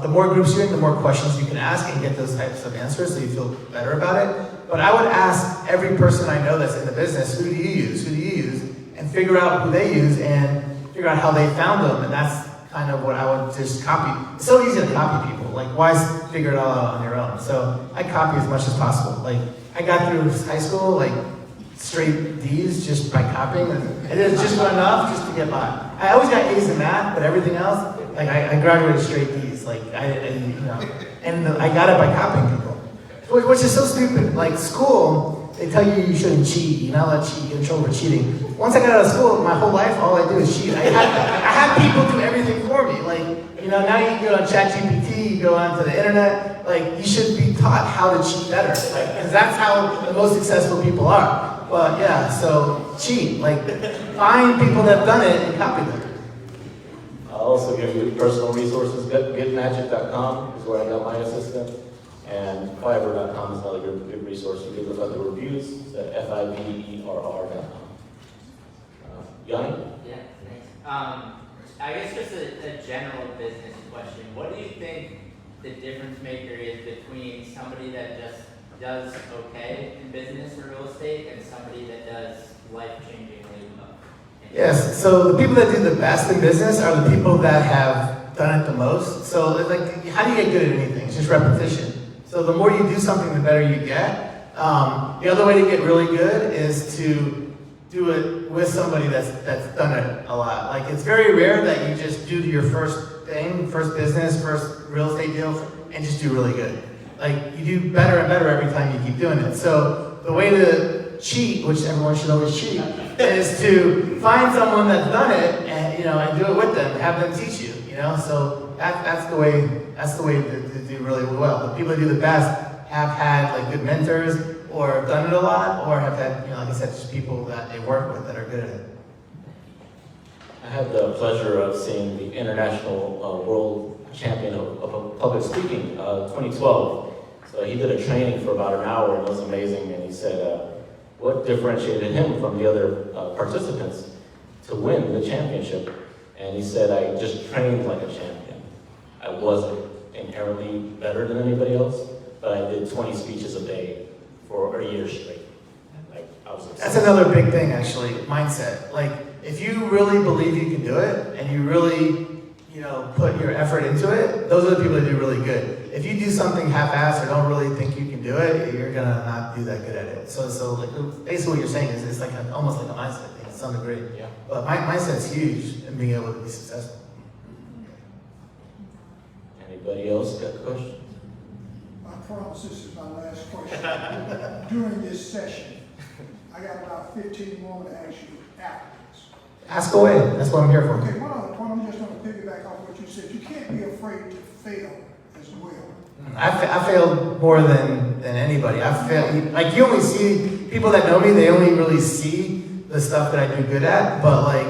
the more groups you're in, the more questions you can ask and get those types of answers so you feel better about it. But I would ask every person I know that's in the business, who do you use? Who do you use? And figure out who they use and figure out how they found them. And that's kind of what I would just copy. It's so easy to copy people. Like, why figure it all out on your own? So I copy as much as possible. Like, I got through high school, like, straight D's just by copying. And it was just enough just to get by. I always got A's in math, but everything else, like, I graduated straight D's. Like, and I got it by copying people. Which is so stupid. Like, school, they tell you shouldn't cheat. You're not allowed to cheat. You get in trouble for cheating. Once I got out of school, my whole life, all I do is cheat. I had people do everything for me. Like, now you can go on ChatGPT, you go onto the internet. Like, you should be taught how to cheat better. Like, because that's how the most successful people are. But yeah, so cheat. Like, find people that have done it and copy them. I'll also give you personal resources. Getmagic.com is where I got my assistant. And Fiverr.com is another good resource. You can look at the reviews. It's at fiverr.com. Yanni? Yeah, thanks. I guess just a general business question. What do you think the difference maker is between somebody that just does okay in business or real estate and somebody that does life-changingly well? Yes, so the people that do the best in business are the people that have done it the most. So it's like, how do you get good at anything? It's just repetition. So the more you do something, the better you get. The other way to get really good is to do it with somebody that's done it a lot. Like, it's very rare that you just do your first thing, first business, first real estate deal, and just do really good. Like, you do better and better every time you keep doing it. So the way to cheat, which everyone should always cheat, is to find someone that's done it and, and do it with them, have them teach you, So that's the way to do really well. The people that do the best have had like good mentors, or have done it a lot, or have had, like I said, just people that they work with that are good at it. I had the pleasure of seeing the international world champion of public speaking, 2012. So he did a training for about an hour, and it was amazing. And he said, what differentiated him from the other participants to win the championship? And he said, I just trained like a champion. I wasn't inherently better than anybody else, but I did 20 speeches a day for a year straight. Like, I was That's another big thing, actually, mindset. Like, if you really believe you can do it, and you really, put your effort into it, those are the people that do really good. If you do something half-assed or don't really think you can do it, you're gonna not do that good at it. So like, basically what you're saying is it's like almost like a mindset thing to some degree. Yeah. But my mindset's huge in being able to be successful. Anybody else got a question? I promise this is my last question. During this session, I got about 15 more to ask you applicants. Ask away. That's what I'm here for. Okay, one other point, I'm just gonna piggyback off what you said. You can't be afraid to fail as well. I failed more than anybody. I failed. Like, you only see people that know me. They only really see the stuff that I do good at. But like,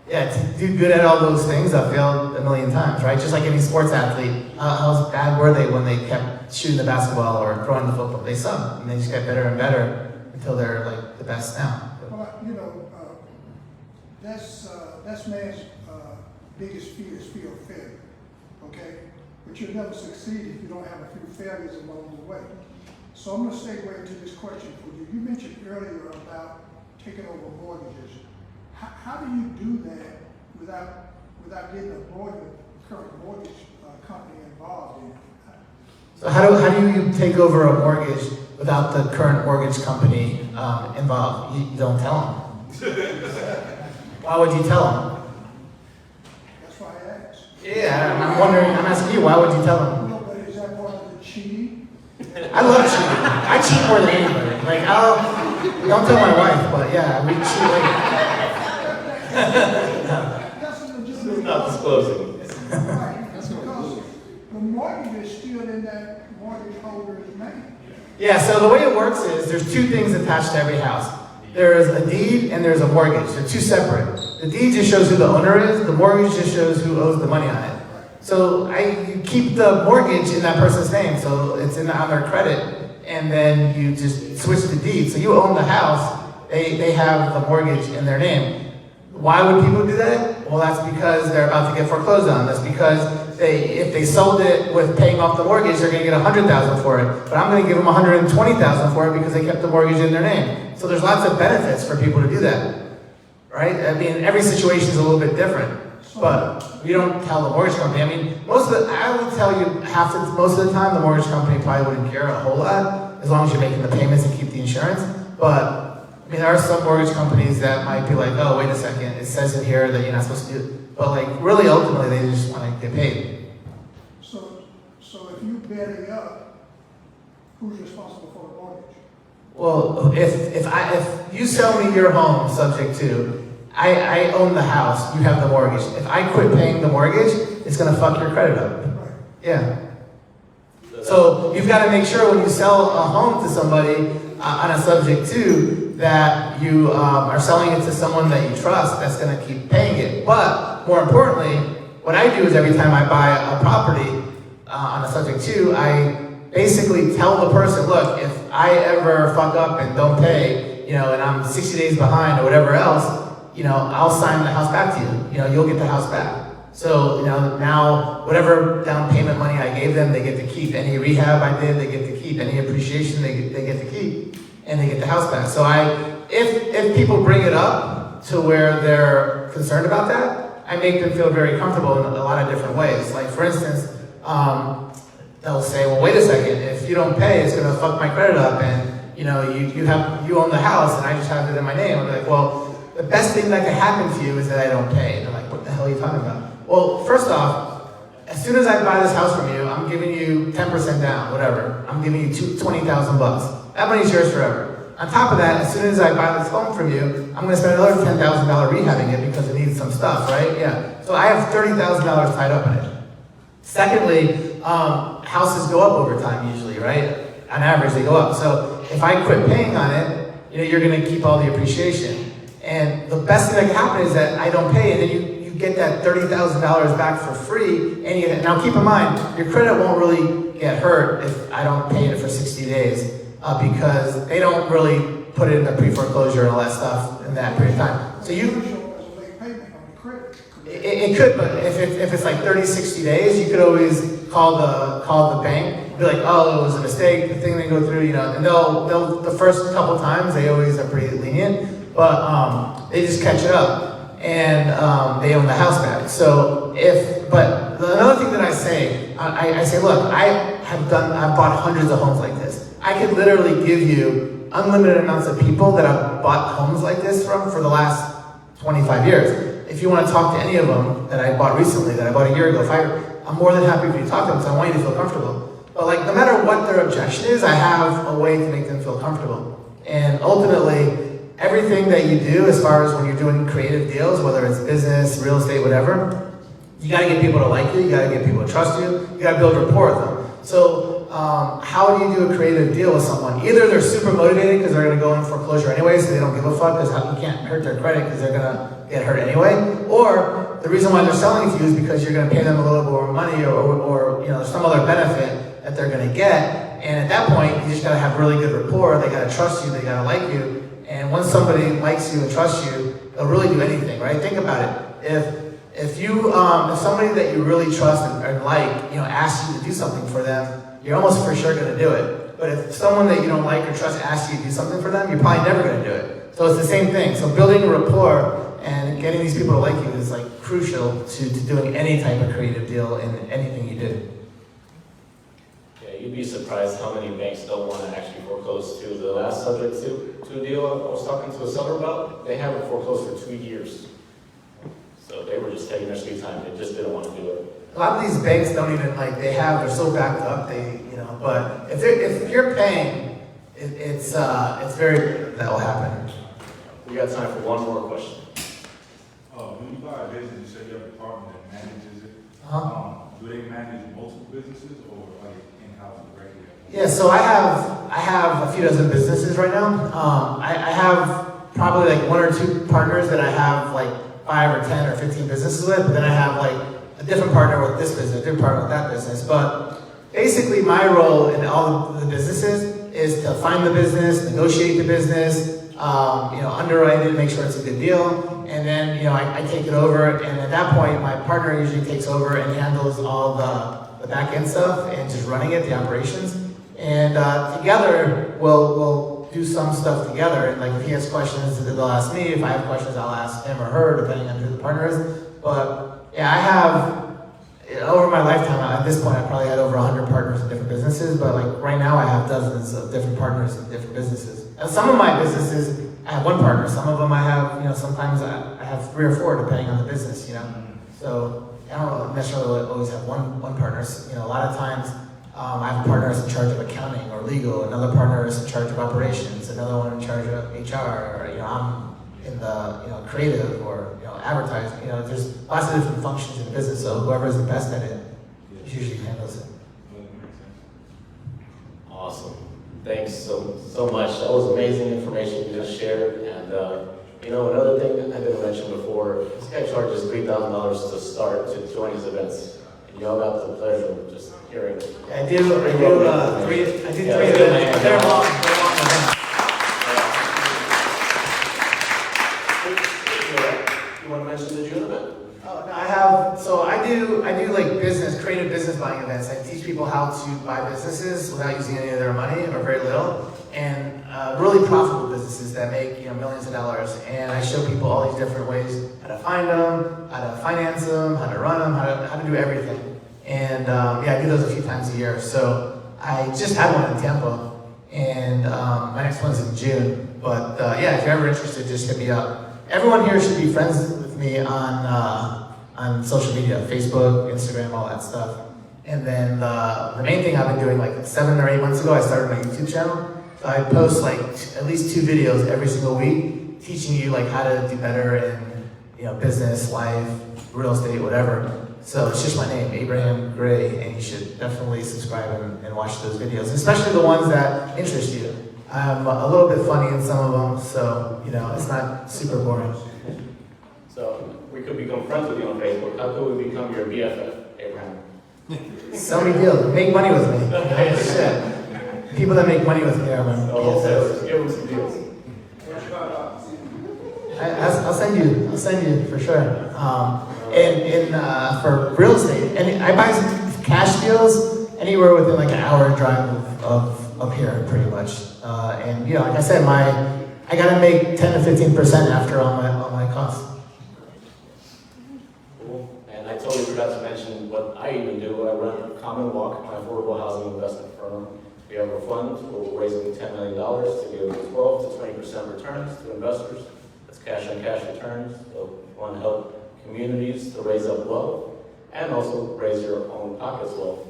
yeah, to do good at all those things, I failed a million times, right? Just like any sports athlete. How bad were they when they kept shooting the basketball or throwing the football? They sucked, and they just get better and better until they're like the best now. Well, that's man's biggest fear is fear of failure, okay? But you'll never succeed if you don't have a few failures along the way. So I'm gonna segue into this question for you. You mentioned earlier about taking over mortgages. How do you do that without getting a current mortgage company involved in it? So how do you take over a mortgage without the current mortgage company involved? You don't tell them. Why would you tell them? That's why I asked. Yeah, I'm asking you, why would you tell them? No, but is that part of the cheating? I love cheating. I cheat more than anybody. Like, don't tell my wife, but yeah, we cheat That's a This is legitimate. not disclosing. Right, because the mortgage is still in that mortgage holder's name. Yeah, so the way it works is there's two things attached to every house. There is a deed and there's a mortgage. They're two separate. The deed just shows who the owner is. The mortgage just shows who owes the money on it. So you keep the mortgage in that person's name, so it's on their credit, and then you just switch the deed. So you own the house. They have the mortgage in their name. Why would people do that? Well, that's because they're about to get foreclosed on. That's because if they sold it with paying off the mortgage, they're going to get $100,000 for it. But I'm going to give them $120,000 for it because they kept the mortgage in their name. So there's lots of benefits for people to do that, right? I mean, every situation is a little bit different, but you don't tell the mortgage company. I mean, I would tell you most of the time, the mortgage company probably wouldn't care a whole lot as long as you're making the payments and keep the insurance. But I mean, there are some mortgage companies that might be like, oh, wait a second, it says in here that you're not supposed to do it. But like, really, ultimately, they just want to get paid. So if you betting up, who's responsible for the mortgage? Well, if you sell me your home subject to, I own the house, you have the mortgage. If I quit paying the mortgage, it's going to fuck your credit up. Right. Yeah. So you've got to make sure when you sell a home to somebody on a subject to, that you are selling it to someone that you trust that's going to keep paying it. But more importantly, what I do is every time I buy a property on a subject to, I basically tell the person, look, if I ever fuck up and don't pay, and I'm 60 days behind or whatever else, I'll sign the house back to you. You'll get the house back. So, now whatever down payment money I gave them, they get to keep. Any rehab I did, they get to keep. Any appreciation, they get to keep. And they get the house back. So if people bring it up to where they're concerned about that, I make them feel very comfortable in a lot of different ways. Like for instance, they'll say, well, wait a second, if you don't pay, it's gonna fuck my credit up, and you own the house, and I just have it in my name. I'm like, well, the best thing that can happen to you is that I don't pay. And they're like, what the hell are you talking about? Well, first off, as soon as I buy this house from you, I'm giving you 10% down, whatever. I'm giving you 20,000 bucks. That money's yours forever. On top of that, as soon as I buy this home from you, I'm gonna spend another $10,000 rehabbing it because it needs some stuff, right? Yeah. So I have $30,000 tied up in it. Secondly, houses go up over time usually, right? On average, they go up. So if I quit paying on it, you're gonna keep all the appreciation. And the best thing that can happen is that I don't pay, and then you get that $30,000 back for free. And now keep in mind, your credit won't really get hurt if I don't pay it for 60 days because they don't really put it in the pre-foreclosure and all that stuff in that period of time. So you. It could, but if it's like 30, 60 days, you could always call the bank, be like, oh, it was a mistake, the thing they go through, and they'll the first couple times they always are pretty lenient, but they just catch it up and they own the house back. So but another thing that I say, I say, look, I've bought hundreds of homes like this. I could literally give you unlimited amounts of people that I've bought homes like this from for the last 25 years. If you want to talk to any of them that I bought recently, that I bought a year ago, I'm more than happy for you to talk to them because I want you to feel comfortable. But like, no matter what their objection is, I have a way to make them feel comfortable. And ultimately, everything that you do as far as when you're doing creative deals, whether it's business, real estate, whatever, you got to get people to like you got to get people to trust you got to build rapport with them. So how do you do a creative deal with someone? Either they're super motivated because they're going to go in foreclosure anyway, so they don't give a fuck because you can't hurt their credit because they're going to get hurt anyway, or the reason why they're selling it to you is because you're going to pay them a little bit more money or some other benefit that they're going to get. And at that point, you just got to have really good rapport. They got to trust you. They got to like you. And once somebody likes you and trusts you, they'll really do anything, right? Think about it. If somebody that you really trust and like, asks you to do something for them, you're almost for sure going to do it. But if someone that you don't like or trust asks you to do something for them, you're probably never going to do it. So it's the same thing. So building a rapport and getting these people to like you is like crucial to doing any type of creative deal in anything you do. Yeah, you'd be surprised how many banks don't want to actually foreclose to. The last subject to a deal I was talking to a seller about, they haven't foreclosed for 2 years. So they were just taking their sweet time. They just didn't want to do it. A lot of these banks don't even they're so backed up. But if you're paying, it's very that will happen. We got time for one more question. When you buy a business, you say you have a department that manages it. Do they manage multiple businesses or are they in-house directly? Yeah, so I have a few dozen businesses right now. I have probably like 1 or 2 partners that I have like 5 or 10 or 15 businesses with, but then I have like a different partner with this business, a different partner with that business. But basically my role in all of the businesses is to find the business, negotiate the business, underwrite it, make sure it's a good deal. And then, I take it over, and at that point, my partner usually takes over and handles all the back end stuff and just running it, the operations. And together, we'll do some stuff together. And like, if he has questions, they'll ask me. If I have questions, I'll ask him or her, depending on who the partner is. But yeah, I have, over my lifetime, at this point, I probably had over 100 partners in different businesses. But like right now, I have dozens of different partners in different businesses. And some of my businesses, I have one partner. Some of them I have, sometimes I have 3 or 4 depending on the business, So I don't necessarily always have one partner. A lot of times I have a partner that's in charge of accounting or legal, another partner is in charge of operations, another one in charge of HR, or I'm in the creative or advertising. There's lots of different functions in the business. So whoever is the best at it usually handles it. Awesome. Thanks so much. That was amazing information you just shared. And another thing I didn't mention before, this guy charges $3,000 to start to join his events. And y'all got the pleasure of just hearing. I do 3 events. They're long. You want to mention the June event? Oh, no, I do like creative business buying events. I teach people how to buy businesses without using any of their money or very little, and really profitable businesses that make millions of dollars. And I show people all these different ways how to find them, how to finance them, how to run them, how to do everything. And yeah, I do those a few times a year. So I just had one in Tampa, and my next one's in June. But yeah, if you're ever interested, just hit me up. Everyone here should be friends with me on social media, Facebook, Instagram, all that stuff. And then the main thing I've been doing, like 7 or 8 months ago, I started my YouTube channel. So I post like at least 2 videos every single week, teaching you like how to do better in business, life, real estate, whatever. So it's just my name, Abraham Gray, and you should definitely subscribe and watch those videos, especially the ones that interest you. I'm a little bit funny in some of them, so it's not super boring. So we could become friends with you on Facebook. How could we become your BFF, Abraham? Sell me deals, make money with me. Shit. People that make money with me are my wholesalers. Give them some deals. I'll send you for sure. For real estate, and I buy some cash deals anywhere within like an hour drive of up here, pretty much. And like I said, I gotta make 10 to 15% after all my costs. Cool. And I totally forgot to mention what I even do. I run Common Walk, my affordable housing investment firm. We have a fund where we're raising $10 million to give 12 to 20% returns to investors. That's cash on cash returns. So we want to help communities to raise up wealth and also raise your own pockets wealth.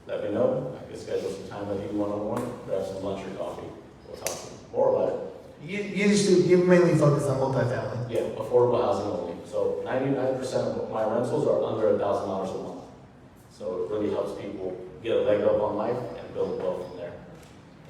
Let me know. I can schedule some time with you one-on-one, grab some lunch or coffee. We'll talk more about it. You mainly focus on multifamily. Yeah, affordable housing only. So 99% of my rentals are under $1,000 a month. So it really helps people get a leg up on life and build wealth from there.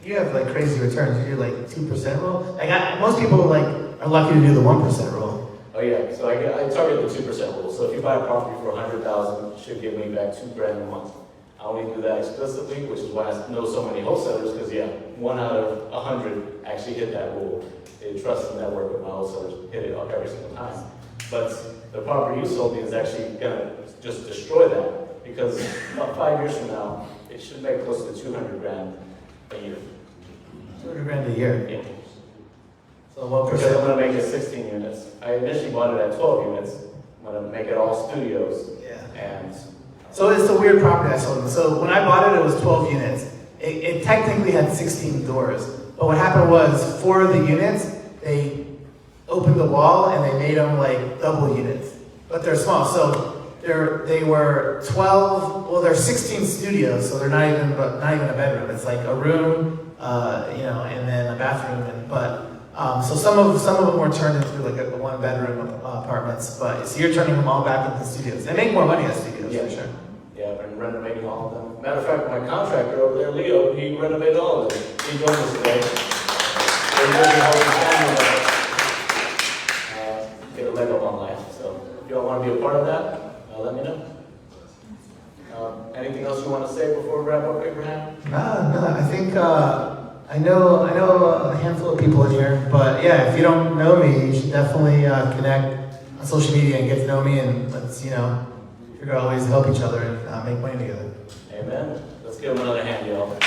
You have like crazy returns. You do like 2% rule. Like most people are lucky to do the 1% rule. Oh yeah, so I target the 2% rule. So if you buy a property for $100,000, it should give me back $2,000 a month. I only do that explicitly, which is why I know so many wholesalers, because 1 out of 100 actually hit that rule. They trust the network with my wholesalers, hit it up every single time. But the property you sold me is actually gonna just destroy that, because about 5 years from now, it should make close to $200,000 a year. $200,000 a year. Yeah. So what Because I'm percent? gonna make it 16 units. I initially bought it at 12 units. I'm gonna make it all studios. Yeah. And So it's a weird property I sold. So when I bought it, it was 12 units. It technically had 16 doors. But what happened was, 4 of the units, they opened the wall and they made them like double units. But they're small. So they were 12, well, they're 16 studios, so they're not even a bedroom. It's like a room, and then a bathroom. So some of them were turned into like a 1-bedroom apartments. But so you're turning them all back into studios. They make more money as studios, for sure. yeah, I've been renovating all of them. Matter of fact, my contractor over there, Leo, he renovated all of them. He joined us today. So he's really helping his family get a leg up on life. So if you all want to be a part of that, let me know. Anything else you want to say before we wrap up, Abraham? No, I think I know a handful of people in here, but yeah, if you don't know me, you should definitely connect on social media and get to know me, and let's figure out ways to help each other and make money together. Amen. Let's give him another hand, y'all.